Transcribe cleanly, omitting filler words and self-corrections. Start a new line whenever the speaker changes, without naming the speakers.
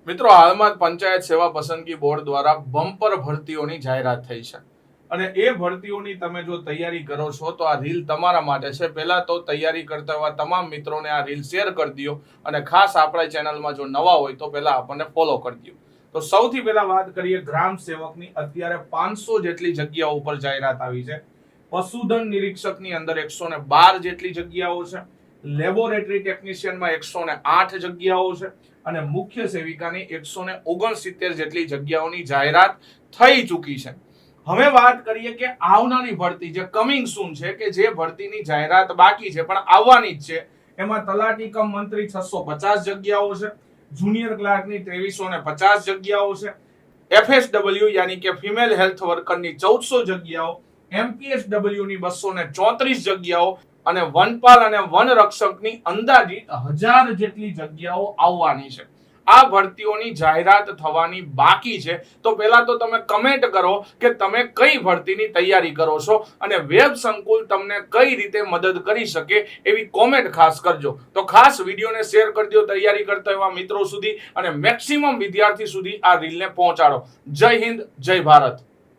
મિત્રો, હાલમાં પંચાયત સેવા પસંદગી બોર્ડ દ્વારા બમ્પર ભરતીઓની જાહેરાત થઈ છે અને એ ભરતીઓની તમે જો તૈયારી કરો છો તો આ રીલ તમારા માટે છે. પહેલા તો તૈયારી કરતા એવા તમામ મિત્રોને આ રીલ શેર કરી દો અને ખાસ આપણા ચેનલમાં જો નવા હોય તો પહેલા આપણને ફોલો કરી દો. તો સૌથી પહેલા વાત કરીએ ગ્રામ સેવકની. અત્યારે 500 જેટલી જગ્યાઓ ઉપર જાહેરાત આવી છે. પશુધન નિરીક્ષકની અંદર 112 જેટલી જગ્યાઓ છે. લેબોરેટરી ટેકનિશિયનમાં 108 જગ્યાઓ છે અને મુખ્ય સેવિકાની 169 જેટલી જગ્યાઓની જાહેરાત થઈ ચૂકી છે. હવે વાત કરીએ કે આવનારી ભરતી જે કમિંગ સૂન છે, કે જે ભરતીની જાહેરાત બાકી છે પણ આવવાની જ છે, એમાં તલાટી કમ મંત્રી 650 જગ્યાઓ છે. જુનિયર ક્લાર્કની 2350 જગ્યાઓ છે. FSW યાની કે ફિમેલ હેલ્થ વર્કરની 1400 જગ્યાઓ, MPSW ની 234 જગ્યાઓ અને વનપાલ અને વન રક્ષકની અંદાજિત 1000 જેટલી જગ્યાઓ આવવાની છે. આ ભરતીઓની જાહેરાત થવાની બાકી છે. તો પહેલા તો તમે કમેન્ટ કરો કે તમે કઈ ભરતીની તૈયારી કરો છો અને વેબ સંકુલ તમને કઈ રીતે મદદ કરી શકે એવી કોમેન્ટ ખાસ કરજો. તો ખાસ વિડીયોને શેર કરી દો તૈયારી કરતા એવા મિત્રો સુધી અને મેક્સિમમ વિદ્યાર્થી સુધી આ રીલને પહોંચાડો. જય હિન્દ, જય ભારત.